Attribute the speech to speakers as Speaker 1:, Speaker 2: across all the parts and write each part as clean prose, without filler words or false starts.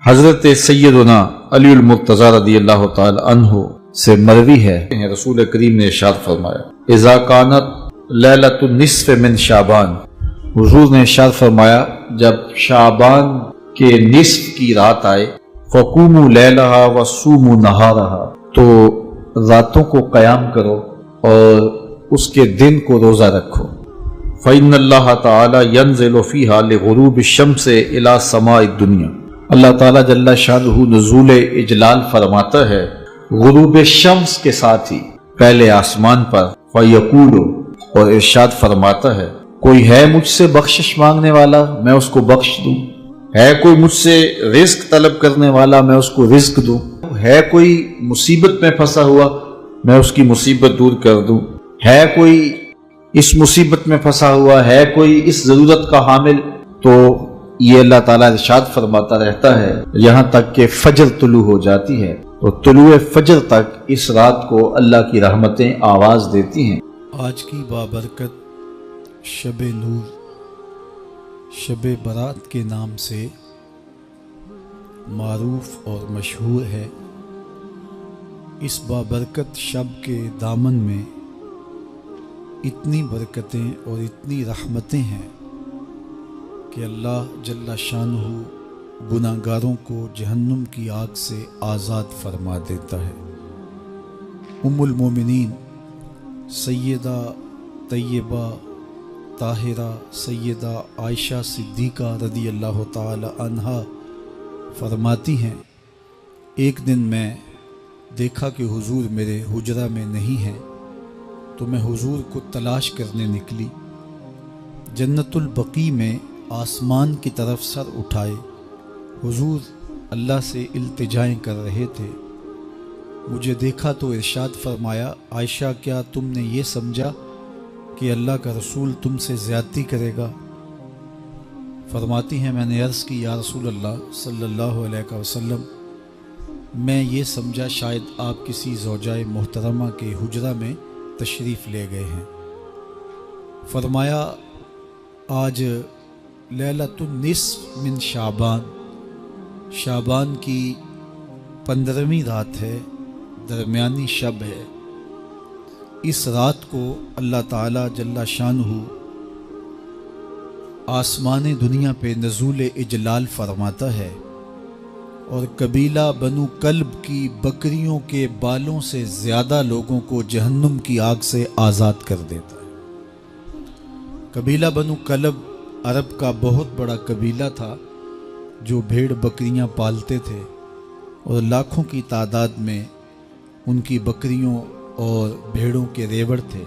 Speaker 1: حضرت سیدنا علی المرتضی رضی اللہ تعالی عنہ سے مروی ہے، رسول کریم نے ارشاد فرمایا اذا کانت لیلۃ النصف من شعبان، حضور نے ارشاد فرمایا جب شعبان کے نصف کی رات آئے فقوموا لیلہا وصوموا نہارہا، تو راتوں کو قیام کرو اور اس کے دن کو روزہ رکھو۔ فإن اللہ تعالی ینزل فیہا لغروب الشمس الی سماء الدنیا، اللہ تعالیٰ جل شانہ نزول اجلال فرماتا ہے غروب شمس کے ساتھ ہی پہلے آسمان پر، فیقول، اور ارشاد فرماتا ہے کوئی ہے مجھ سے بخشش مانگنے والا میں اس کو بخش دوں، ہے کوئی مجھ سے رزق طلب کرنے والا میں اس کو رزق دوں، ہے کوئی مصیبت میں پھنسا ہوا میں اس کی مصیبت دور کر دوں، ہے کوئی اس مصیبت میں پھنسا ہوا ہے کوئی اس ضرورت کا حامل، تو یہ اللہ تعالیٰ ارشاد فرماتا رہتا ہے یہاں تک کہ فجر طلوع ہو جاتی ہے، تو طلوع فجر تک اس رات کو اللہ کی رحمتیں آواز دیتی ہیں۔
Speaker 2: آج کی بابرکت شب نور، شب برات کے نام سے معروف اور مشہور ہے۔ اس بابرکت شب کے دامن میں اتنی برکتیں اور اتنی رحمتیں ہیں کہ اللہ جل شانہ گناہ گاروں کو جہنم کی آگ سے آزاد فرما دیتا ہے۔ ام المومنین سیدہ طیبہ طاہرہ سیدہ عائشہ صدیقہ رضی اللہ تعالی عنہا فرماتی ہیں ایک دن میں دیکھا کہ حضور میرے حجرہ میں نہیں ہیں، تو میں حضور کو تلاش کرنے نکلی۔ جنت البقیع میں آسمان کی طرف سر اٹھائے حضور اللہ سے التجائیں کر رہے تھے۔ مجھے دیکھا تو ارشاد فرمایا عائشہ کیا تم نے یہ سمجھا کہ اللہ کا رسول تم سے زیادتی کرے گا؟ فرماتی ہیں میں نے عرض کی یا رسول اللہ صلی اللہ علیہ وسلم میں یہ سمجھا شاید آپ کسی زوجائے محترمہ کے حجرہ میں تشریف لے گئے ہیں۔ فرمایا آج لیلۃ النصف من شعبان، شعبان کی 15ویں رات ہے، درمیانی شب ہے۔ اس رات کو اللہ تعالی جل شانہ آسمان دنیا پہ نزول اجلال فرماتا ہے اور قبیلہ بنو کلب کی بکریوں کے بالوں سے زیادہ لوگوں کو جہنم کی آگ سے آزاد کر دیتا ہے۔ قبیلہ بنو کلب عرب کا بہت بڑا قبیلہ تھا جو بھیڑ بکریاں پالتے تھے اور لاکھوں کی تعداد میں ان کی بکریوں اور بھیڑوں کے ریوڑ تھے،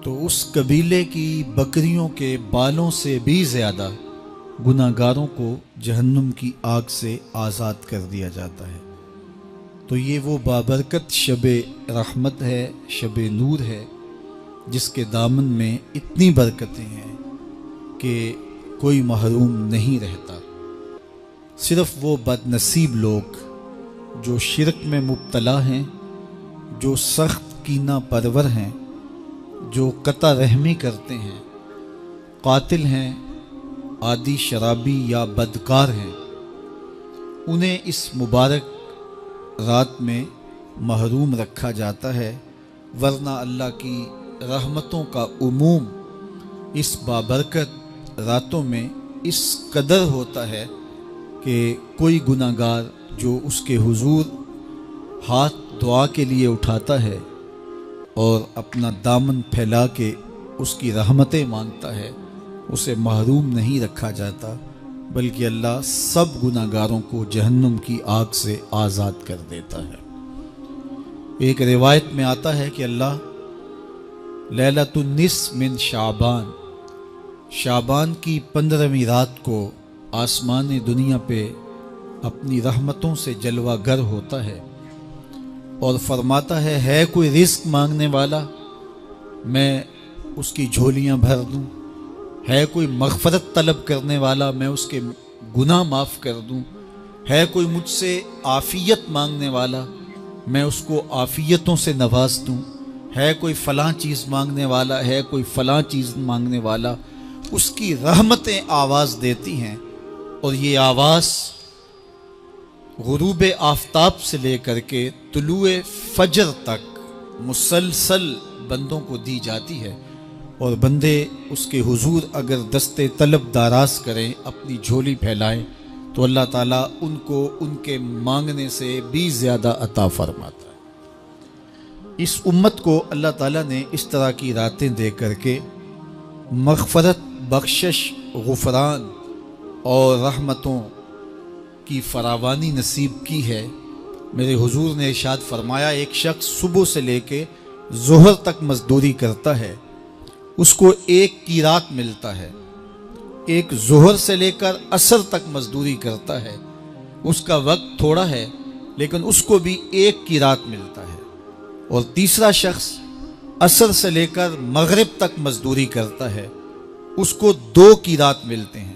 Speaker 2: تو اس قبیلے کی بکریوں کے بالوں سے بھی زیادہ گناہ گاروں کو جہنم کی آگ سے آزاد کر دیا جاتا ہے۔ تو یہ وہ بابرکت شب رحمت ہے، شب نور ہے، جس کے دامن میں اتنی برکتیں ہیں کہ کوئی محروم نہیں رہتا۔ صرف وہ بد نصیب لوگ جو شرک میں مبتلا ہیں، جو سخت کینہ پرور ہیں، جو قطع رحمی کرتے ہیں، قاتل ہیں، عادی شرابی یا بدکار ہیں، انہیں اس مبارک رات میں محروم رکھا جاتا ہے، ورنہ اللہ کی رحمتوں کا عموم اس بابرکت راتوں میں اس قدر ہوتا ہے کہ کوئی گناہ گار جو اس کے حضور ہاتھ دعا کے لیے اٹھاتا ہے اور اپنا دامن پھیلا کے اس کی رحمتیں مانگتا ہے، اسے محروم نہیں رکھا جاتا، بلکہ اللہ سب گناہ گاروں کو جہنم کی آگ سے آزاد کر دیتا ہے۔ ایک روایت میں آتا ہے کہ اللہ لیلۃ النصف من شعبان، شعبان کی 15ویں رات کو آسمان دنیا پہ اپنی رحمتوں سے جلوہ گر ہوتا ہے اور فرماتا ہے کوئی رزق مانگنے والا میں اس کی جھولیاں بھر دوں، ہے کوئی مغفرت طلب کرنے والا میں اس کے گناہ معاف کر دوں، ہے کوئی مجھ سے عافیت مانگنے والا میں اس کو عافیتوں سے نواز دوں، ہے کوئی فلاں چیز مانگنے والا ہے کوئی فلاں چیز مانگنے والا، اس کی رحمتیں آواز دیتی ہیں اور یہ آواز غروب آفتاب سے لے کر کے طلوع فجر تک مسلسل بندوں کو دی جاتی ہے، اور بندے اس کے حضور اگر دستے طلب دراز کریں، اپنی جھولی پھیلائیں، تو اللہ تعالیٰ ان کو ان کے مانگنے سے بھی زیادہ عطا فرماتا ہے۔ اس امت کو اللہ تعالیٰ نے اس طرح کی راتیں دے کر کے مغفرت، بخشش، غفران اور رحمتوں کی فراوانی نصیب کی ہے۔ میرے حضور نے ارشاد فرمایا، ایک شخص صبح سے لے کے ظہر تک مزدوری کرتا ہے، اس کو ایک قیرات ملتا ہے۔ ایک ظہر سے لے کر عصر تک مزدوری کرتا ہے، اس کا وقت تھوڑا ہے لیکن اس کو بھی ایک قیرات ملتا ہے۔ اور تیسرا شخص عصر سے لے کر مغرب تک مزدوری کرتا ہے، اس کو 2 قیرات ملتے ہیں،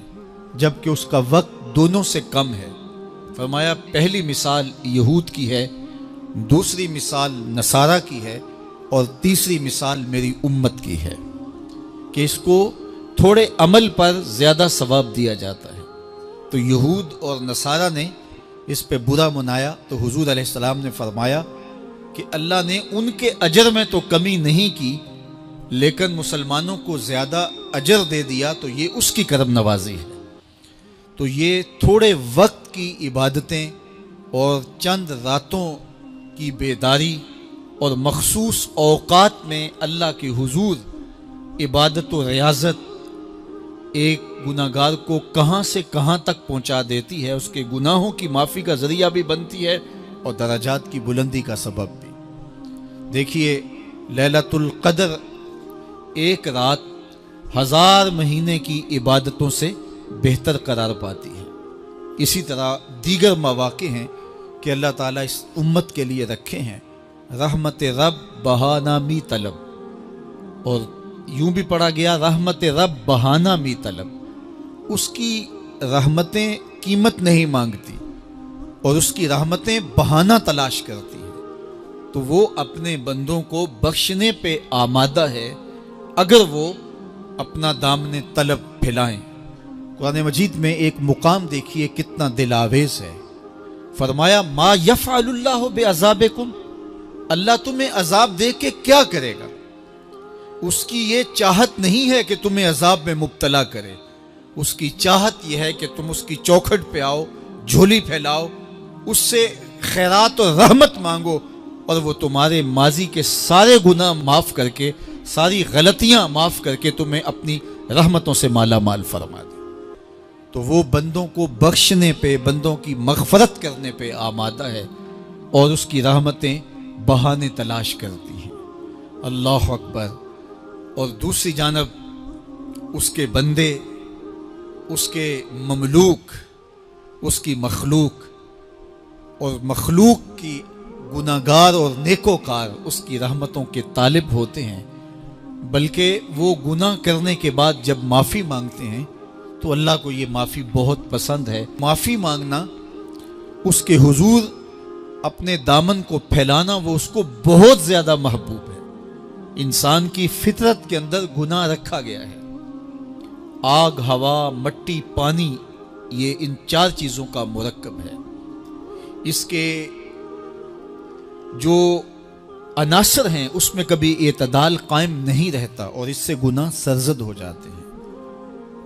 Speaker 2: جبکہ اس کا وقت دونوں سے کم ہے۔ فرمایا پہلی مثال یہود کی ہے، دوسری مثال نصارہ کی ہے، اور تیسری مثال میری امت کی ہے کہ اس کو تھوڑے عمل پر زیادہ ثواب دیا جاتا ہے۔ تو یہود اور نصارہ نے اس پہ برا منایا، تو حضور علیہ السلام نے فرمایا کہ اللہ نے ان کے اجر میں تو کمی نہیں کی، لیکن مسلمانوں کو زیادہ اجر دے دیا، تو یہ اس کی کرم نوازی ہے۔ تو یہ تھوڑے وقت کی عبادتیں اور چند راتوں کی بیداری اور مخصوص اوقات میں اللہ کے حضور عبادت و ریاضت ایک گناہگار کو کہاں سے کہاں تک پہنچا دیتی ہے، اس کے گناہوں کی معافی کا ذریعہ بھی بنتی ہے اور درجات کی بلندی کا سبب بھی۔ دیکھیے لیلۃ القدر ایک رات 1000 مہینے کی عبادتوں سے بہتر قرار پاتی ہے۔ اسی طرح دیگر مواقع ہیں کہ اللہ تعالیٰ اس امت کے لیے رکھے ہیں، رحمت رب بہانہ می طلب، اور یوں بھی پڑھا گیا رحمت رب بہانہ می طلب۔ اس کی رحمتیں قیمت نہیں مانگتی اور اس کی رحمتیں بہانہ تلاش کرتی ہیں، تو وہ اپنے بندوں کو بخشنے پہ آمادہ ہے اگر وہ اپنا دامن طلب پھیلائیں۔ قرآن مجید میں ایک مقام دیکھیے کتنا دل آویز ہے، فرمایا ما یفعل اللہ بعذابکم، اللہ تمہیں عذاب دے کے کیا کرے گا؟ اس کی یہ چاہت نہیں ہے کہ تمہیں عذاب میں مبتلا کرے، اس کی چاہت یہ ہے کہ تم اس کی چوکھٹ پہ آؤ، جھولی پھیلاؤ، اس سے خیرات اور رحمت مانگو، اور وہ تمہارے ماضی کے سارے گناہ معاف کر کے، ساری غلطیاں معاف کر کے تمہیں اپنی رحمتوں سے مالا مال فرما دے۔ تو وہ بندوں کو بخشنے پہ، بندوں کی مغفرت کرنے پہ آمادہ ہے، اور اس کی رحمتیں بہانے تلاش کرتی ہیں۔ اللہ اکبر۔ اور دوسری جانب اس کے بندے، اس کے مملوک، اس کی مخلوق، اور مخلوق کی گناہگار اور نیکوکار اس کی رحمتوں کے طالب ہوتے ہیں، بلکہ وہ گناہ کرنے کے بعد جب معافی مانگتے ہیں تو اللہ کو یہ معافی بہت پسند ہے۔ معافی مانگنا، اس کے حضور اپنے دامن کو پھیلانا، وہ اس کو بہت زیادہ محبوب ہے۔ انسان کی فطرت کے اندر گناہ رکھا گیا ہے۔ آگ، ہوا، مٹی، پانی، یہ ان 4 چیزوں کا مرکب ہے۔ اس کے جو عناصر ہیں اس میں کبھی اعتدال قائم نہیں رہتا، اور اس سے گناہ سرزد ہو جاتے ہیں۔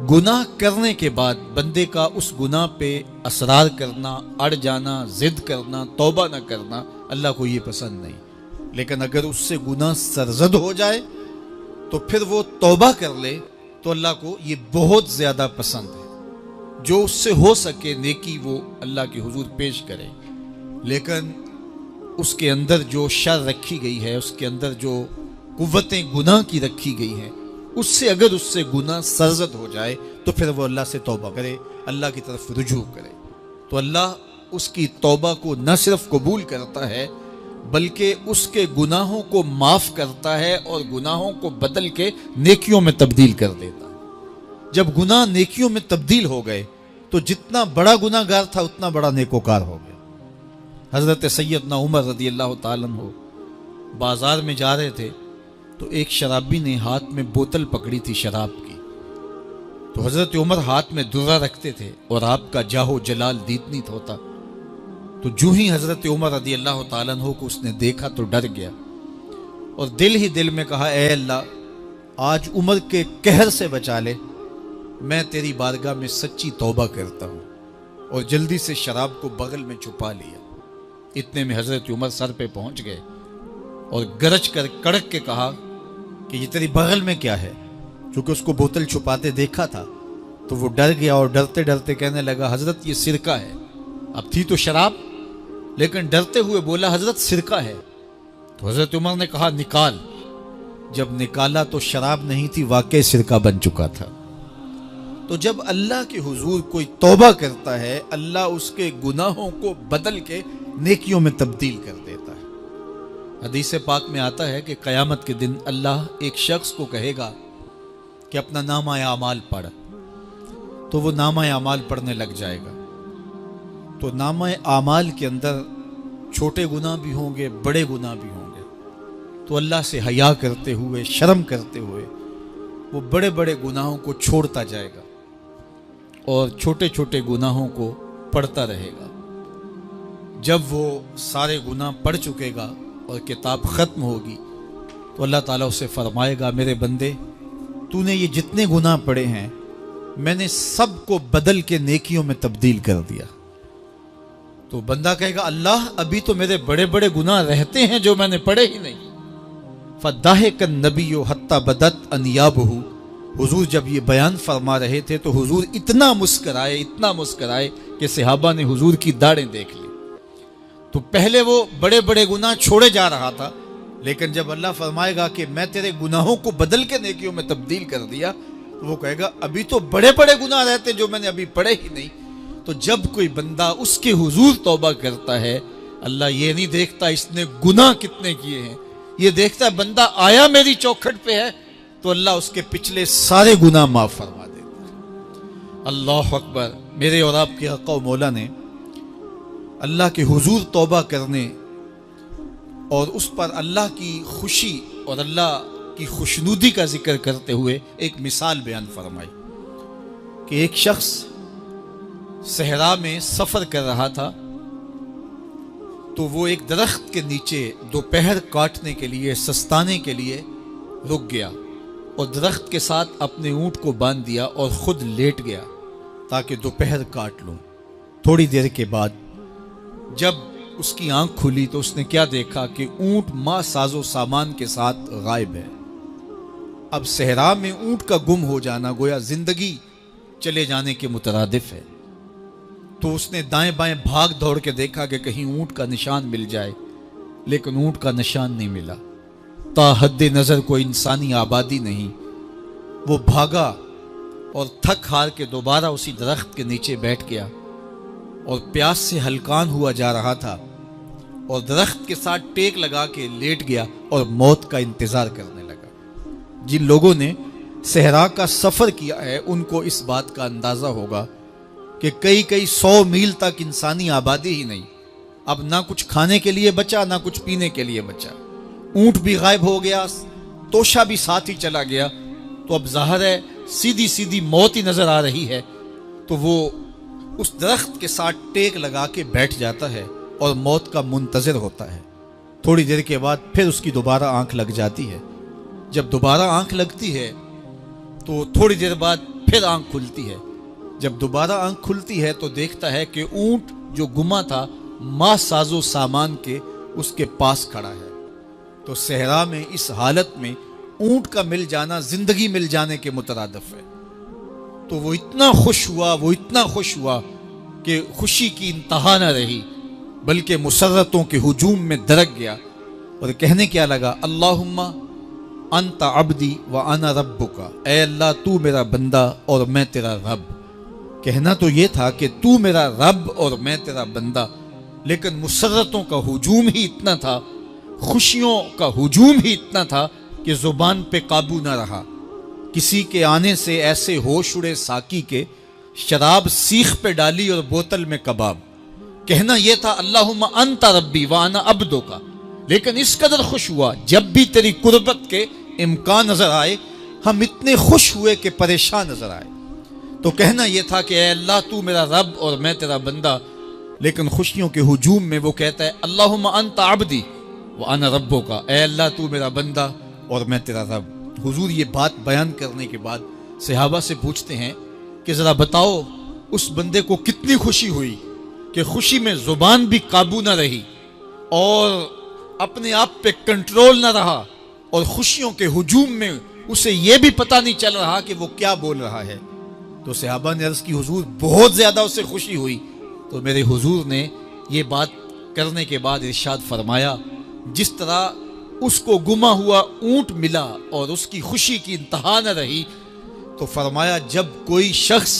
Speaker 2: گناہ کرنے کے بعد بندے کا اس گناہ پہ اصرار کرنا، اڑ جانا، ضد کرنا، توبہ نہ کرنا اللہ کو یہ پسند نہیں، لیکن اگر اس سے گناہ سرزد ہو جائے تو پھر وہ توبہ کر لے تو اللہ کو یہ بہت زیادہ پسند ہے۔ جو اس سے ہو سکے نیکی وہ اللہ کے حضور پیش کرے، لیکن اس کے اندر جو شر رکھی گئی ہے، اس کے اندر جو قوتیں گناہ کی رکھی گئی ہیں، اس سے اگر اس سے گناہ سرزد ہو جائے تو پھر وہ اللہ سے توبہ کرے، اللہ کی طرف رجوع کرے، تو اللہ اس کی توبہ کو نہ صرف قبول کرتا ہے بلکہ اس کے گناہوں کو معاف کرتا ہے اور گناہوں کو بدل کے نیکیوں میں تبدیل کر دیتا ہے۔ جب گناہ نیکیوں میں تبدیل ہو گئے تو جتنا بڑا گناہ گار تھا اتنا بڑا نیکوکار ہو گیا۔ حضرت سیدنا عمر رضی اللہ تعالیٰ عنہ بازار میں جا رہے تھے تو ایک شرابی نے ہاتھ میں بوتل پکڑی تھی شراب کی، تو حضرت عمر ہاتھ میں درہ رکھتے تھے اور آپ کا جاہ و جلال دیدنیت ہوتا، تو جو ہی حضرت عمر رضی اللہ تعالیٰ عنہ کو اس نے دیکھا تو ڈر گیا اور دل ہی دل میں کہا اے اللہ آج عمر کے قہر سے بچا لے، میں تیری بارگاہ میں سچی توبہ کرتا ہوں، اور جلدی سے شراب کو بغل میں چھپا لیا۔ اتنے میں حضرت عمر سر پہ پہنچ گئے اور گرج کر کڑک کے کہا کہ یہ تیری بغل میں کیا ہے؟ چونکہ اس کو بوتل چھپاتے دیکھا تھا تو وہ ڈر گیا اور ڈرتے ڈرتے کہنے لگا حضرت یہ سرکہ ہے۔ اب تھی تو شراب، لیکن ڈرتے ہوئے بولا حضرت سرکہ ہے۔ تو حضرت عمر نے کہا نکال۔ جب نکالا تو شراب نہیں تھی، واقعی سرکہ بن چکا تھا۔ تو جب اللہ کے حضور کوئی توبہ کرتا ہے، اللہ اس کے گناہوں کو بدل کے نیکیوں میں تبدیل کر دیتا ہے۔ حدیث پاک میں آتا ہے کہ قیامت کے دن اللہ ایک شخص کو کہے گا کہ اپنا نامہ اعمال پڑھ، تو وہ نامہ اعمال پڑھنے لگ جائے گا۔ تو نامہ اعمال کے اندر چھوٹے گناہ بھی ہوں گے، بڑے گناہ بھی ہوں گے۔ تو اللہ سے حیا کرتے ہوئے، شرم کرتے ہوئے وہ بڑے بڑے گناہوں کو چھوڑتا جائے گا اور چھوٹے چھوٹے گناہوں کو پڑھتا رہے گا۔ جب وہ سارے گناہ پڑھ چکے گا اور کتاب ختم ہوگی تو اللہ تعالیٰ اسے فرمائے گا میرے بندے تو نے یہ جتنے گناہ پڑھے ہیں میں نے سب کو بدل کے نیکیوں میں تبدیل کر دیا۔ تو بندہ کہے گا اللہ ابھی تو میرے بڑے بڑے گناہ رہتے ہیں جو میں نے پڑھے ہی نہیں۔ فَضَحِكَ النَّبِيُّ حَتَّى بَدَتْ أَنْيَابُهُ، حضور جب یہ بیان فرما رہے تھے تو حضور اتنا مسکرائے کہ صحابہ نے حضور کی داڑھیں دیکھ لی۔ تو پہلے وہ بڑے بڑے گناہ چھوڑے جا رہا تھا، لیکن جب اللہ فرمائے گا کہ میں تیرے گناہوں کو بدل کے نیکیوں میں تبدیل کر دیا، تو وہ کہے گا ابھی تو بڑے بڑے گناہ رہتے جو میں نے ابھی پڑھے ہی نہیں۔ تو جب کوئی بندہ اس کے حضور توبہ کرتا ہے، اللہ یہ نہیں دیکھتا اس نے گناہ کتنے کیے ہیں، یہ دیکھتا ہے بندہ آیا میری چوکھٹ پہ ہے تو اللہ اس کے پچھلے سارے گناہ معاف فرما دیتا ہے۔ اللہ اکبر۔ میرے اور آپ کے آقا و مولا نے اللہ کے حضور توبہ کرنے اور اس پر اللہ کی خوشی اور اللہ کی خوشنودی کا ذکر کرتے ہوئے ایک مثال بیان فرمائی کہ ایک شخص صحرا میں سفر کر رہا تھا، تو وہ ایک درخت کے نیچے دوپہر کاٹنے کے لیے، سستانے کے لیے رک گیا اور درخت کے ساتھ اپنے اونٹ کو باندھ دیا اور خود لیٹ گیا تاکہ دوپہر کاٹ لوں۔ تھوڑی دیر کے بعد جب اس کی آنکھ کھلی تو اس نے کیا دیکھا کہ اونٹ ماں ساز و سامان کے ساتھ غائب ہے۔ اب صحرا میں اونٹ کا گم ہو جانا گویا زندگی چلے جانے کے مترادف ہے۔ تو اس نے دائیں بائیں بھاگ دوڑ کے دیکھا کہ کہیں اونٹ کا نشان مل جائے، لیکن اونٹ کا نشان نہیں ملا۔ تا حد نظر کوئی انسانی آبادی نہیں۔ وہ بھاگا اور تھک ہار کے دوبارہ اسی درخت کے نیچے بیٹھ گیا اور پیاس سے ہلکان ہوا جا رہا تھا اور درخت کے ساتھ ٹیک لگا کے لیٹ گیا اور موت کا انتظار کرنے لگا۔ جن لوگوں نے صحرا کا سفر کیا ہے ان کو اس بات کا اندازہ ہوگا کہ کئی 100 میل تک انسانی آبادی ہی نہیں، اب نہ کچھ کھانے کے لیے بچا نہ کچھ پینے کے لیے بچا، اونٹ بھی غائب ہو گیا، توشا بھی ساتھ ہی چلا گیا، تو اب ظاہر ہے سیدھی موت ہی نظر آ رہی ہے۔ تو وہ اس درخت کے ساتھ ٹیک لگا کے بیٹھ جاتا ہے اور موت کا منتظر ہوتا ہے۔ تھوڑی دیر کے بعد پھر اس کی دوبارہ آنکھ لگ جاتی ہے۔ جب دوبارہ آنکھ لگتی ہے تو تھوڑی دیر بعد پھر آنکھ کھلتی ہے۔ جب دوبارہ آنکھ کھلتی ہے تو دیکھتا ہے کہ اونٹ جو گما تھا ماں ساز و سامان کے اس کے پاس کھڑا ہے۔ تو صحرا میں اس حالت میں اونٹ کا مل جانا زندگی مل جانے کے مترادف ہے۔ تو وہ اتنا خوش ہوا کہ خوشی کی انتہا نہ رہی، بلکہ مسرتوں کے ہجوم میں درک گیا اور کہنے کیا لگا اللہم انت عبدی وانا ربک، اے اللہ تو میرا بندہ اور میں تیرا رب۔ کہنا تو یہ تھا کہ تو میرا رب اور میں تیرا بندہ، لیکن مسرتوں کا ہجوم ہی اتنا تھا، خوشیوں کا ہجوم ہی اتنا تھا کہ زبان پہ قابو نہ رہا۔ کسی کے آنے سے ایسے ہوش اڑے ساقی کے، شراب سیخ پہ ڈالی اور بوتل میں کباب۔ کہنا یہ تھا اللہم انت ربی وانا عبدک، لیکن اس قدر خوش ہوا جب بھی تیری قربت کے امکان نظر آئے ہم اتنے خوش ہوئے کہ پریشان نظر آئے۔ تو کہنا یہ تھا کہ اے اللہ تو میرا رب اور میں تیرا بندہ، لیکن خوشیوں کے ہجوم میں وہ کہتا ہے اللہم انت عبدی وانا ربک، اے اللہ تو میرا بندہ اور میں تیرا رب۔ حضور یہ بات بیان کرنے کے بعد صحابہ سے پوچھتے ہیں کہ ذرا بتاؤ اس بندے کو کتنی خوشی ہوئی کہ خوشی میں زبان بھی قابو نہ رہی اور اپنے آپ پہ کنٹرول نہ رہا، اور خوشیوں کے ہجوم میں اسے یہ بھی پتہ نہیں چل رہا کہ وہ کیا بول رہا ہے۔ تو صحابہ نے عرض کی حضور بہت زیادہ اسے خوشی ہوئی۔ تو میرے حضور نے یہ بات کرنے کے بعد ارشاد فرمایا جس طرح اس کو گما ہوا اونٹ ملا اور اس کی خوشی کی انتہا نہ رہی، تو فرمایا جب کوئی شخص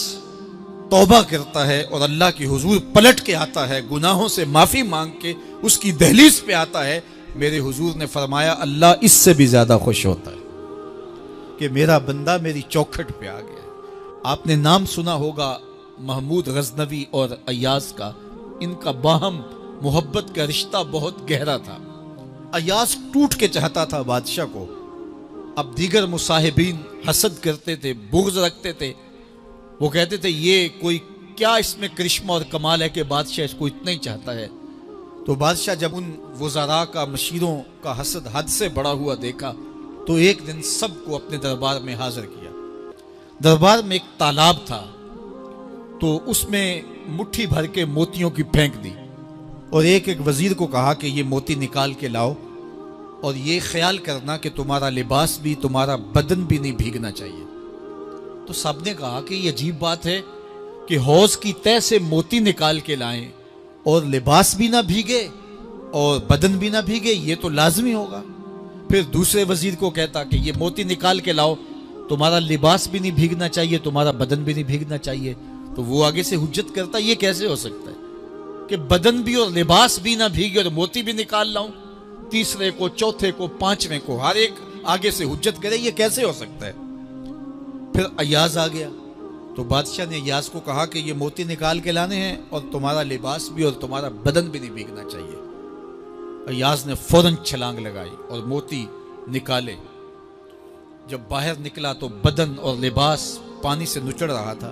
Speaker 2: توبہ کرتا ہے اور اللہ کے حضور پلٹ کے آتا ہے، گناہوں سے معافی مانگ کے اس کی دہلیز پہ آتا ہے، میرے حضور نے فرمایا اللہ اس سے بھی زیادہ خوش ہوتا ہے کہ میرا بندہ میری چوکھٹ پہ آ گیا۔ آپ نے نام سنا ہوگا محمود غزنوی اور ایاز کا، ان کا باہم محبت کا رشتہ بہت گہرا تھا۔ ایاز ٹوٹ کے چاہتا تھا بادشاہ کو، اب دیگر مصاحبین حسد کرتے تھے، بغض رکھتے تھے، وہ کہتے تھے یہ کوئی کیا اس میں کرشمہ اور کمال ہے کہ بادشاہ اس کو اتنا ہی چاہتا ہے۔ تو بادشاہ جب ان وزراء کا مشیروں کا حسد حد سے بڑا ہوا دیکھا تو ایک دن سب کو اپنے دربار میں حاضر کیا۔ دربار میں ایک تالاب تھا تو اس میں مٹھی بھر کے موتیوں کی پھینک دی اور ایک وزیر کو کہا کہ یہ موتی نکال کے لاؤ اور یہ خیال کرنا کہ تمہارا لباس بھی تمہارا بدن بھی نہیں بھیگنا چاہیے۔ تو سب نے کہا کہ یہ عجیب بات ہے کہ حوض کی تہ سے موتی نکال کے لائیں اور لباس بھی نہ بھیگے اور بدن بھی نہ بھیگے، یہ تو لازمی ہوگا۔ پھر دوسرے وزیر کو کہتا کہ یہ موتی نکال کے لاؤ، تمہارا لباس بھی نہیں بھیگنا چاہیے، تمہارا بدن بھی نہیں بھیگنا چاہیے۔ تو وہ آگے سے حجت کرتا یہ کیسے ہو سکتا ہے کہ بدن بھی اور لباس بھی نہ بھیگے اور موتی بھی نکال لاؤں؟ تیسرے کو، چوتھے کو، پانچویں کو، ہر ایک آگے سے حجت کرے یہ کیسے ہو سکتا ہے؟ پھر ایاز آ گیا تو بادشاہ نے ایاز کو کہا کہ یہ موتی نکال کے لانے ہیں اور تمہارا لباس بھی اور تمہارا بدن بھی نہیں بھیگنا چاہیے۔ ایاز نے فوراً چھلانگ لگائی اور موتی نکالے۔ جب باہر نکلا تو بدن اور لباس پانی سے نچڑ رہا تھا،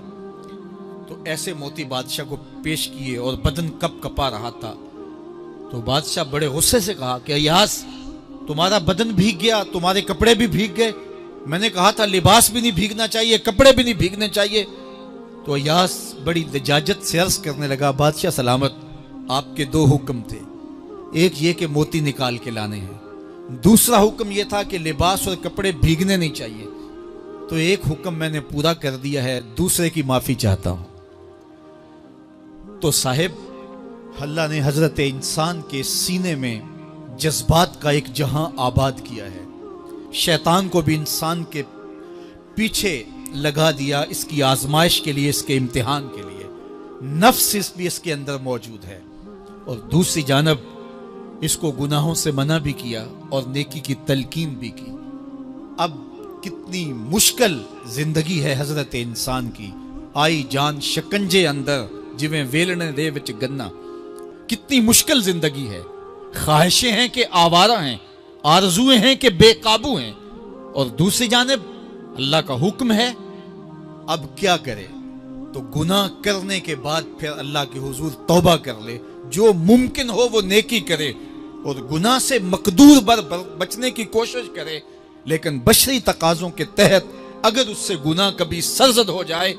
Speaker 2: تو ایسے موتی بادشاہ کو پیش کیے اور بدن کپ کپا رہا تھا۔ تو بادشاہ بڑے غصے سے کہا کہ ایاز تمہارا بدن بھیگ گیا، تمہارے کپڑے بھی بھیگ گئے، میں نے کہا تھا لباس بھی نہیں بھیگنا چاہیے، کپڑے بھی نہیں بھیگنے چاہیے۔ تو ایاز بڑی لجاجت سے عرض کرنے لگا بادشاہ سلامت، آپ کے دو حکم تھے، ایک یہ کہ موتی نکال کے لانے ہیں، دوسرا حکم یہ تھا کہ لباس اور کپڑے بھیگنے نہیں چاہیے۔ تو ایک حکم میں نے پورا کر دیا ہے، دوسرے کی معافی چاہتا ہوں۔ تو صاحب اللہ نے حضرت انسان کے سینے میں جذبات کا ایک جہاں آباد کیا ہے، شیطان کو بھی انسان کے پیچھے لگا دیا اس کی آزمائش کے لیے، اس کے امتحان کے لیے، نفس بھی اس کے اندر موجود ہے، اور دوسری جانب اس کو گناہوں سے منع بھی کیا اور نیکی کی تلقین بھی کی۔ اب کتنی مشکل زندگی ہے حضرت انسان کی، آئی جان شکنجے اندر جویں ویلنے دے وچ گنا، کتنی مشکل زندگی ہے۔ خواہشیں ہیں کہ آوارہ ہیں، آرزویں ہیں کہ بے قابو ہیں، اور دوسری جانب اللہ کا حکم ہے۔ اب کیا کرے؟ تو گناہ کرنے کے بعد پھر اللہ کے حضور توبہ کر لے، جو ممکن ہو وہ نیکی کرے اور گناہ سے مقدور بچنے کی کوشش کرے، لیکن بشری تقاضوں کے تحت اگر اس سے گناہ کبھی سرزد ہو جائے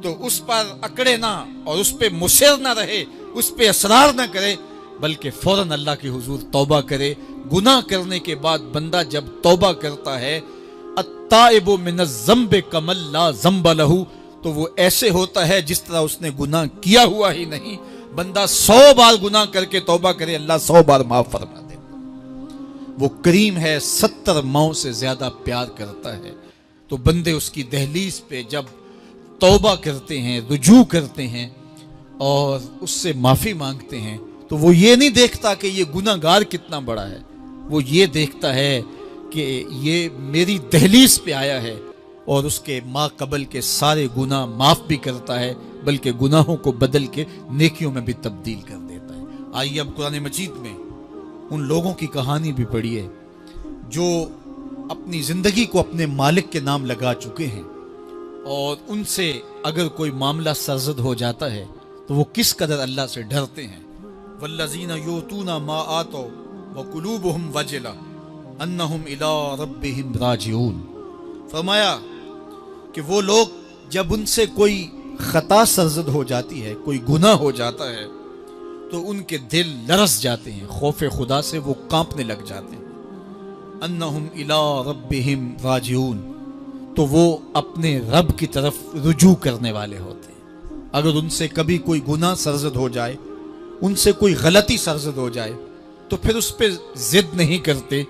Speaker 2: تو اس پر اکڑے نہ اور اس پہ مصر نہ رہے، اس پہ اصرار نہ کرے، بلکہ فوراً اللہ کے حضور توبہ کرے۔ گناہ کرنے کے بعد بندہ جب توبہ کرتا ہے، التائب من الذنب کمن لا ذنب لہ، تو وہ ایسے ہوتا ہے جس طرح اس نے گناہ کیا ہوا ہی نہیں۔ بندہ 100 بار گناہ کر کے توبہ کرے، اللہ 100 بار معاف فرما دے۔ وہ کریم ہے، 70 ماؤں سے زیادہ پیار کرتا ہے۔ تو بندے اس کی دہلیز پہ جب توبہ کرتے ہیں، رجوع کرتے ہیں اور اس سے معافی مانگتے ہیں، تو وہ یہ نہیں دیکھتا کہ یہ گناہ گار کتنا بڑا ہے، وہ یہ دیکھتا ہے کہ یہ میری دہلیز پہ آیا ہے اور اس کے ما قبل کے سارے گناہ معاف بھی کرتا ہے، بلکہ گناہوں کو بدل کے نیکیوں میں بھی تبدیل کر دیتا ہے۔ آئیے اب قرآن مجید میں ان لوگوں کی کہانی بھی پڑھیے جو اپنی زندگی کو اپنے مالک کے نام لگا چکے ہیں، اور ان سے اگر کوئی معاملہ سرزد ہو جاتا ہے تو وہ کس قدر اللہ سے ڈرتے ہیں. والذین یؤتون ما آتوا وقلوبہم وجلہ انہم الی ربہم راجعون. فرمایا کہ وہ لوگ جب ان سے کوئی خطا سرزد ہو جاتی ہے، کوئی گناہ ہو جاتا ہے، تو ان کے دل لرز جاتے ہیں، خوف خدا سے وہ کانپنے لگ جاتے ہیں. انہم الی ربہم راجعون، تو وہ اپنے رب کی طرف رجوع کرنے والے ہوتے ہیں. اگر ان سے کبھی کوئی گناہ سرزد ہو جائے، ان سے کوئی غلطی سرزد ہو جائے، تو پھر اس پہ ضد نہیں کرتے،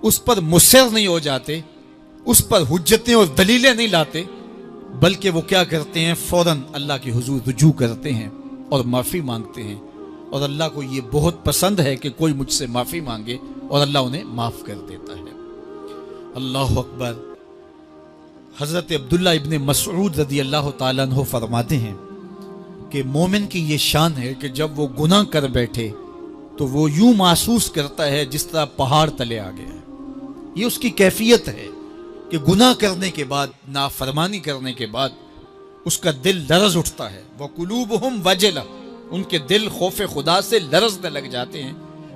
Speaker 2: اس پر مصر نہیں ہو جاتے، اس پر حجتیں اور دلیلیں نہیں لاتے، بلکہ وہ کیا کرتے ہیں، فوراً اللہ کے حضور رجوع کرتے ہیں اور معافی مانگتے ہیں. اور اللہ کو یہ بہت پسند ہے کہ کوئی مجھ سے معافی مانگے، اور اللہ انہیں معاف کر دیتا ہے. اللہ اکبر. حضرت عبداللہ ابن مسعود رضی اللہ تعالیٰ عنہ فرماتے ہیں کہ مومن کی یہ شان ہے کہ جب وہ گناہ کر بیٹھے تو وہ یوں محسوس کرتا ہے جس طرح پہاڑ تلے آ گیا ہے. یہ اس کی کیفیت ہے کہ گناہ کرنے کے بعد، نافرمانی کرنے کے بعد اس کا دل لرز اٹھتا ہے. وَقُلُوبُهُمْ وَجِلَةٌ، ان کے دل خوف خدا سے لرزنے لگ جاتے ہیں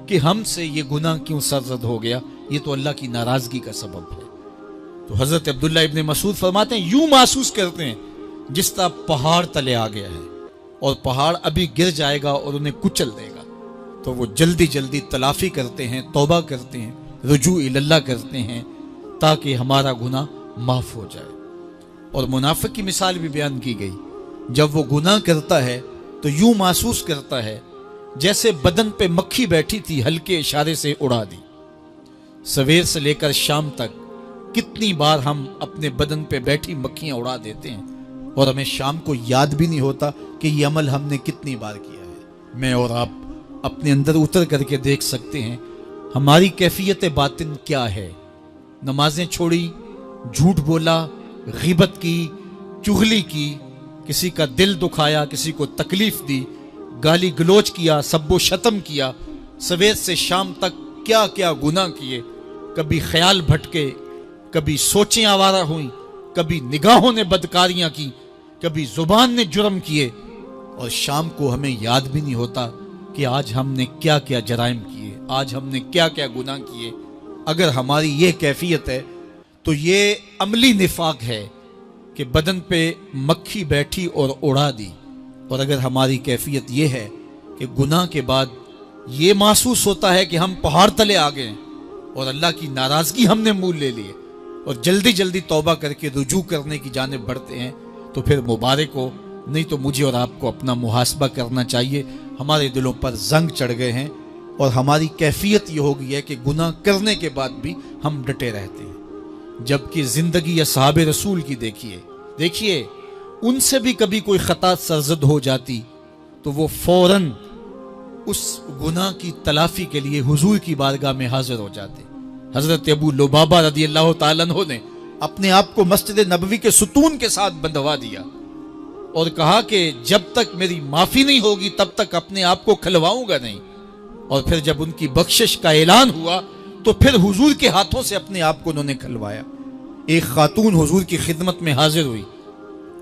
Speaker 2: کہ ہم سے یہ گناہ کیوں سرزد ہو گیا، یہ تو اللہ کی ناراضگی کا سبب ہے. تو حضرت عبداللہ ابن مسعود فرماتے ہیں یوں محسوس کرتے ہیں جس طرح پہاڑ تلے آ گیا ہے، اور پہاڑ ابھی گر جائے گا اور انہیں کچل دے گا. تو وہ جلدی جلدی تلافی کرتے ہیں، توبہ کرتے ہیں، رجوع اللہ کرتے ہیں تاکہ ہمارا گناہ معاف ہو جائے. اور منافق کی مثال بھی بیان کی گئی. جب وہ گناہ کرتا ہے تو یوں محسوس کرتا ہے جیسے بدن پہ مکھی بیٹھی تھی، ہلکے اشارے سے اڑا دی. سویر سے لے کر شام تک کتنی بار ہم اپنے بدن پہ بیٹھی مکھیاں اڑا دیتے ہیں اور ہمیں شام کو یاد بھی نہیں ہوتا کہ یہ عمل ہم نے کتنی بار کیا ہے. میں اور آپ اپنے اندر اتر کر کے دیکھ سکتے ہیں ہماری کیفیت باطن کیا ہے. نمازیں چھوڑی، جھوٹ بولا، غیبت کی، چغلی کی، کسی کا دل دکھایا، کسی کو تکلیف دی، گالی گلوچ کیا، سب و شتم کیا، سویر سے شام تک کیا کیا گناہ کیے. کبھی خیال بھٹکے، کبھی سوچیں آوارہ ہوئیں، کبھی نگاہوں نے بدکاریاں کی، کبھی زبان نے جرم کیے، اور شام کو ہمیں یاد بھی نہیں ہوتا کہ آج ہم نے کیا کیا جرائم کیے، آج ہم نے کیا کیا گناہ کیے. اگر ہماری یہ کیفیت ہے تو یہ عملی نفاق ہے کہ بدن پہ مکھی بیٹھی اور اڑا دی. اور اگر ہماری کیفیت یہ ہے کہ گناہ کے بعد یہ محسوس ہوتا ہے کہ ہم پہاڑ تلے آ گئے اور اللہ کی ناراضگی ہم نے مول لے لیے، اور جلدی جلدی توبہ کر کے رجوع کرنے کی جانب بڑھتے ہیں، تو پھر مبارک ہو. نہیں تو مجھے اور آپ کو اپنا محاسبہ کرنا چاہیے. ہمارے دلوں پر زنگ چڑھ گئے ہیں اور ہماری کیفیت یہ ہو گئی ہے کہ گناہ کرنے کے بعد بھی ہم ڈٹے رہتے ہیں. جبکہ زندگی اصحاب رسول کی دیکھیے ان سے بھی کبھی کوئی خطا سرزد ہو جاتی تو وہ فوراً اس گناہ کی تلافی کے لیے حضور کی بارگاہ میں حاضر ہو جاتے. حضرت ابو لبابہ رضی اللہ تعالیٰ عنہ نے اپنے آپ کو مسجد نبوی کے ستون کے ساتھ بندھوا دیا اور کہا کہ جب تک میری معافی نہیں ہوگی تب تک اپنے آپ کو کھلواؤں گا نہیں. اور پھر جب ان کی بخشش کا اعلان ہوا تو پھر حضور کے ہاتھوں سے اپنے آپ کو انہوں نے کھلوایا. ایک خاتون حضور کی خدمت میں حاضر ہوئی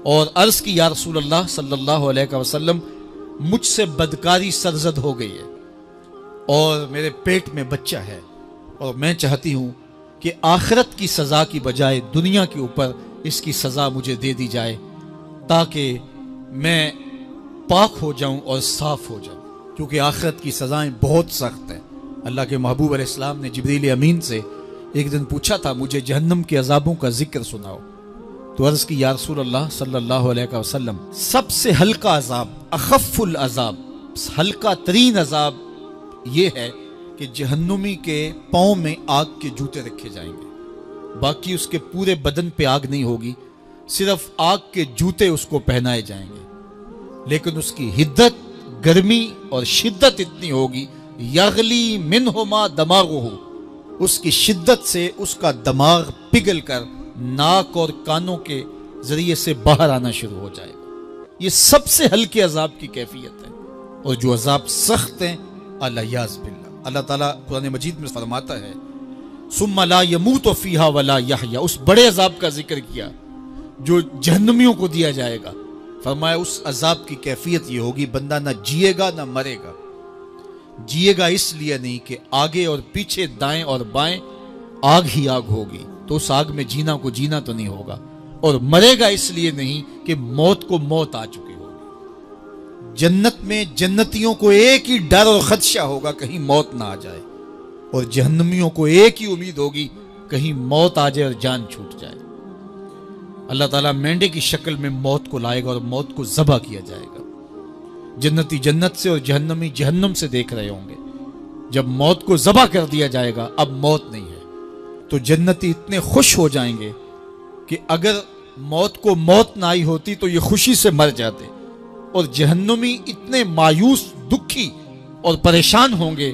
Speaker 2: اور عرض کی، یا رسول اللہ صلی اللہ علیہ وسلم، مجھ سے بدکاری سرزد ہو گئی ہے اور میرے پیٹ میں بچہ ہے، اور میں چاہتی ہوں کہ آخرت کی سزا کی بجائے دنیا کے اوپر اس کی سزا مجھے دے دی جائے تاکہ میں پاک ہو جاؤں اور صاف ہو جاؤں، کیونکہ آخرت کی سزائیں بہت سخت ہیں. اللہ کے محبوب علیہ السلام نے جبریل امین سے ایک دن پوچھا تھا، مجھے جہنم کے عذابوں کا ذکر سناؤ. تو عرض کی، یا رسول اللہ صلی اللہ علیہ وسلم، سب سے ہلکا عذاب، اخف العذاب، ہلکا ترین عذاب یہ ہے کہ جہنمی کے پاؤں میں آگ کے جوتے رکھے جائیں گے. باقی اس کے پورے بدن پہ آگ نہیں ہوگی، صرف آگ کے جوتے اس کو پہنائے جائیں گے. لیکن اس کی حدت، گرمی اور شدت اتنی ہوگی، یغلی منہما دماغہ، اس کی شدت سے اس کا دماغ پگھل کر ناک اور کانوں کے ذریعے سے باہر آنا شروع ہو جائے گا. یہ سب سے ہلکے عذاب کی کیفیت ہے. اور جو عذاب سخت ہیں، الیاذ باللہ، اللہ تعالیٰ قرآن مجید میں فرماتا ہے ثم لا يموت فيها ولا يحيى، اس بڑے عذاب کا ذکر کیا جو جہنمیوں کو دیا جائے گا فرمایا اس عذاب کی کیفیت یہ ہوگی بندہ نہ جیے گا نہ مرے گا. جیے گا اس لیے نہیں کہ آگے اور پیچھے دائیں اور بائیں آگ ہی آگ ہوگی، تو اس آگ میں جینا کو جینا تو نہیں ہوگا. اور مرے گا اس لیے نہیں کہ موت کو موت آ چکی ہوگی. جنت میں جنتیوں کو ایک ہی ڈر اور خدشہ ہوگا کہیں موت نہ آ جائے، اور جہنمیوں کو ایک ہی امید ہوگی کہیں موت آ جائے اور جان چھوٹ جائے. اللہ تعالیٰ مینڈے کی شکل میں موت کو لائے گا اور موت کو ذبح کیا جائے گا. جنتی جنت سے اور جہنمی جہنم سے دیکھ رہے ہوں گے. جب موت کو ذبح کر دیا جائے گا اب موت نہیں ہے، تو جنتی اتنے خوش ہو جائیں گے کہ اگر موت کو موت نہ آئی ہوتی تو یہ خوشی سے مر جاتے، اور جہنمی اتنے مایوس دکھی اور پریشان ہوں گے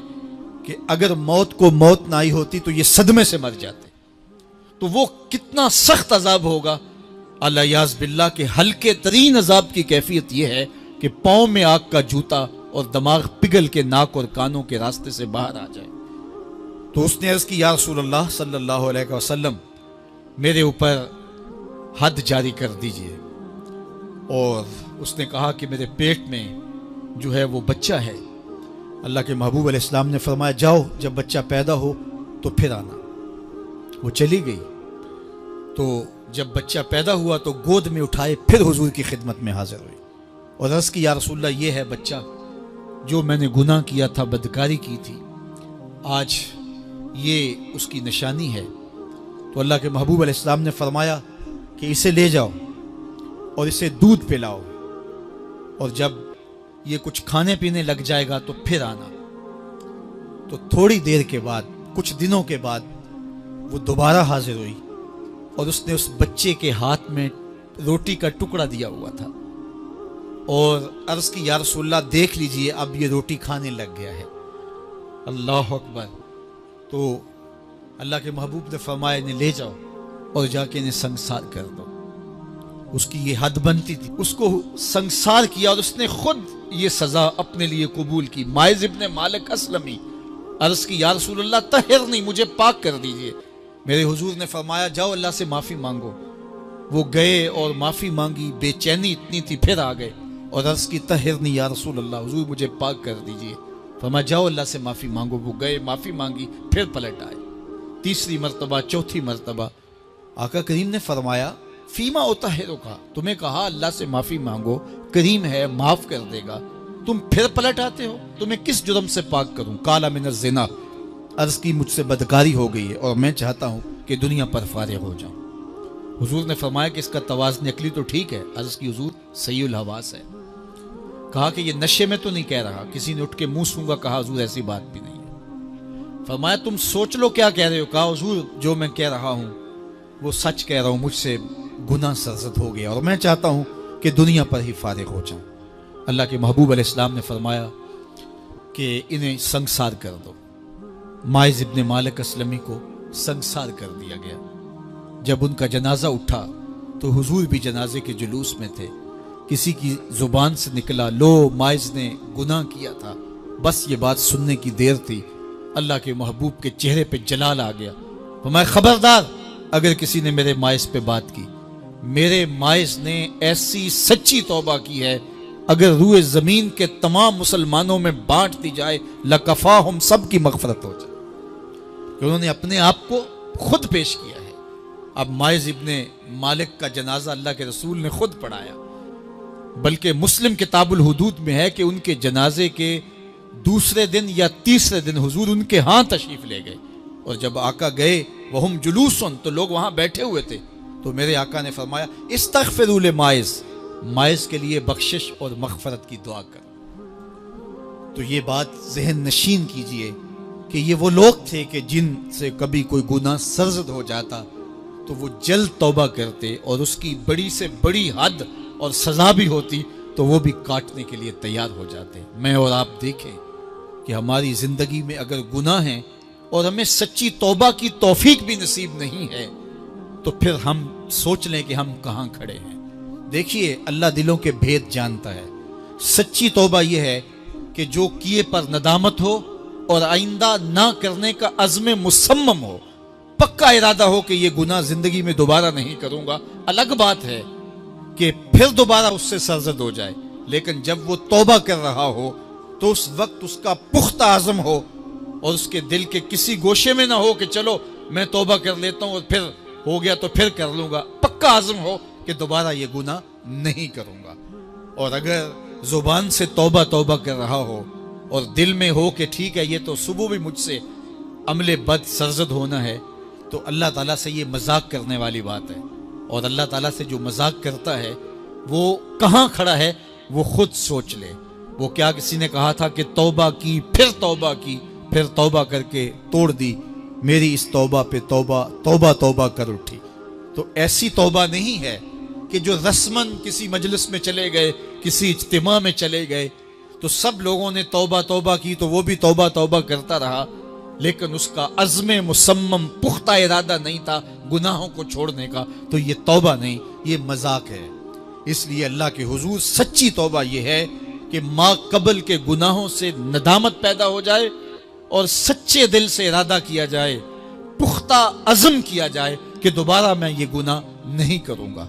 Speaker 2: کہ اگر موت کو موت نہ آئی ہوتی تو یہ صدمے سے مر جاتے. تو وہ کتنا سخت عذاب ہوگا. اللہ یاز باللہ کے ہلکے ترین عذاب کی کیفیت یہ ہے کہ پاؤں میں آگ کا جوتا اور دماغ پگھل کے ناک اور کانوں کے راستے سے باہر آ جائے. تو اس نے عرض کی یا رسول اللہ صلی اللہ علیہ وسلم میرے اوپر حد جاری کر دیجئے. اور اس نے کہا کہ میرے پیٹ میں جو ہے وہ بچہ ہے. اللہ کے محبوب علیہ السلام نے فرمایا جاؤ جب بچہ پیدا ہو تو پھر آنا. وہ چلی گئی. تو جب بچہ پیدا ہوا تو گود میں اٹھائے پھر حضور کی خدمت میں حاضر ہوئی اور عرض کی یا رسول اللہ یہ ہے بچہ جو میں نے گناہ کیا تھا، بدکاری کی تھی، آج یہ اس کی نشانی ہے. تو اللہ کے محبوب علیہ السلام نے فرمایا کہ اسے لے جاؤ اور اسے دودھ پلاؤ، اور جب یہ کچھ کھانے پینے لگ جائے گا تو پھر آنا. تو تھوڑی دیر کے بعد، کچھ دنوں کے بعد وہ دوبارہ حاضر ہوئی اور اس نے اس بچے کے ہاتھ میں روٹی کا ٹکڑا دیا ہوا تھا اور عرض کی یا رسول اللہ دیکھ لیجئے اب یہ روٹی کھانے لگ گیا ہے. اللہ اکبر. تو اللہ کے محبوب نے فرمایا انہیں لے جاؤ اور جا کے انہیں سنگسار کر دو. اس کی یہ حد بنتی تھی، اس کو سنگسار کیا اور اس نے خود یہ سزا اپنے لیے قبول کی. مائز ابن مالک اسلمی عرض کی یا رسول اللہ طہرنی، مجھے پاک کر دیجئے. میرے حضور نے فرمایا جاؤ اللہ سے معافی مانگو. وہ گئے اور معافی مانگی. بے چینی اتنی تھی پھر آ گئے اور عرض کی طہرنی یا رسول اللہ، حضور مجھے پاک کر دیجئے. فرمایا جاؤ اللہ سے معافی مانگو. وہ گئے، معافی مانگی، پھر پلٹ آئے. تیسری مرتبہ، چوتھی مرتبہ. آقا کریم نے فرمایا فیما اطہرک، تمہیں کہا اللہ سے معافی مانگو، کریم ہے معاف کر دے گا، تم پھر پلٹ آتے ہو، تمہیں کس جرم سے پاک کروں؟ قال من الزنا، عرض کی مجھ سے بدکاری ہو گئی ہے اور میں چاہتا ہوں کہ دنیا پر فارغ ہو جاؤں. حضور نے فرمایا کہ اس کا توازن عقلی تو ٹھیک ہے. عرض کی حضور صحیح الحواس ہے. کہا کہ یہ نشے میں تو نہیں کہہ رہا. کسی نے اٹھ کے منہ سونگا. کہا حضور ایسی بات بھی نہیں ہے. فرمایا تم سوچ لو کیا کہہ رہے ہو. کہا حضور جو میں کہہ رہا ہوں وہ سچ کہہ رہا ہوں، مجھ سے گناہ سرزد ہو گیا اور میں چاہتا ہوں کہ دنیا پر ہی فارغ ہو جاؤں. اللہ کے محبوب علیہ السلام نے فرمایا کہ انہیں سنگسار کر دو. مائز ابن مالک اسلمی کو سنگسار کر دیا گیا. جب ان کا جنازہ اٹھا تو حضور بھی جنازے کے جلوس میں تھے. کسی کی زبان سے نکلا لو مائز نے گناہ کیا تھا. بس یہ بات سننے کی دیر تھی، اللہ کے محبوب کے چہرے پہ جلال آ گیا. فرمایا خبردار اگر کسی نے میرے مائز پہ بات کی. میرے مائز نے ایسی سچی توبہ کی ہے اگر روئے زمین کے تمام مسلمانوں میں بانٹ دی جائے لکفاہم، سب کی مغفرت ہو جائے، کہ انہوں نے اپنے آپ کو خود پیش کیا ہے. اب مائز ابن مالک کا جنازہ اللہ کے رسول نے خود پڑھایا، بلکہ مسلم کتاب الحدود میں ہے کہ ان کے جنازے کے دوسرے دن یا تیسرے دن حضور ان کے ہاں تشریف لے گئے. اور جب آقا گئے وہم جلوسن، تو لوگ وہاں بیٹھے ہوئے تھے. تو میرے آقا نے فرمایا استغفروا لمائز، مائز کے لیے بخشش اور مغفرت کی دعا کر. تو یہ بات ذہن نشین کیجئے کہ یہ وہ لوگ تھے کہ جن سے کبھی کوئی گناہ سرزد ہو جاتا تو وہ جلد توبہ کرتے، اور اس کی بڑی سے بڑی حد اور سزا بھی ہوتی تو وہ بھی کاٹنے کے لیے تیار ہو جاتے. میں اور آپ دیکھیں کہ ہماری زندگی میں اگر گناہ ہیں اور ہمیں سچی توبہ کی توفیق بھی نصیب نہیں ہے تو پھر ہم سوچ لیں کہ ہم کہاں کھڑے ہیں. دیکھیے اللہ دلوں کے بھید جانتا ہے. سچی توبہ یہ ہے کہ جو کیے پر ندامت ہو اور آئندہ نہ کرنے کا عزم مصمم ہو، پکا ارادہ ہو کہ یہ گناہ زندگی میں دوبارہ نہیں کروں گا. الگ بات ہے کہ پھر دوبارہ اس سے سرزد ہو جائے، لیکن جب وہ توبہ کر رہا ہو تو اس وقت اس کا پختہ عزم ہو اور اس کے دل کے کسی گوشے میں نہ ہو کہ چلو میں توبہ کر لیتا ہوں اور پھر ہو گیا تو پھر کر لوں گا، پکا عزم ہو کہ دوبارہ یہ گناہ نہیں کروں گا۔ اور اگر زبان سے توبہ توبہ کر رہا ہو اور دل میں ہو کہ ٹھیک ہے یہ تو صبح بھی مجھ سے عمل بد سرزد ہونا ہے، تو اللہ تعالیٰ سے یہ مذاق کرنے والی بات ہے، اور اللہ تعالیٰ سے جو مذاق کرتا ہے وہ کہاں کھڑا ہے وہ خود سوچ لے۔ وہ کیا کسی نے کہا تھا کہ توبہ کی پھر توبہ کر کے توڑ دی، میری اس توبہ پہ توبہ کر اٹھی۔ تو ایسی توبہ نہیں ہے کہ جو رسماً کسی مجلس میں چلے گئے، کسی اجتماع میں چلے گئے تو سب لوگوں نے توبہ کی تو وہ بھی توبہ کرتا رہا، لیکن اس کا عزم مصمم پختہ ارادہ نہیں تھا گناہوں کو چھوڑنے کا، تو یہ توبہ نہیں، یہ مذاق ہے۔ اس لیے اللہ کے حضور سچی توبہ یہ ہے کہ ما قبل کے گناہوں سے ندامت پیدا ہو جائے اور سچے دل سے ارادہ کیا جائے، پختہ عزم کیا جائے کہ دوبارہ میں یہ گناہ نہیں کروں گا۔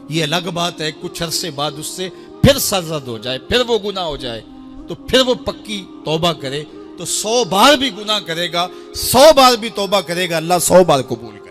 Speaker 2: یہ الگ بات ہے کچھ عرصے بعد اس سے پھر سرزد ہو جائے، پھر وہ گناہ ہو جائے تو پھر وہ پکی توبہ کرے، تو 100 بار بھی گناہ کرے گا، 100 بار بھی توبہ کرے گا، اللہ 100 بار قبول کرے۔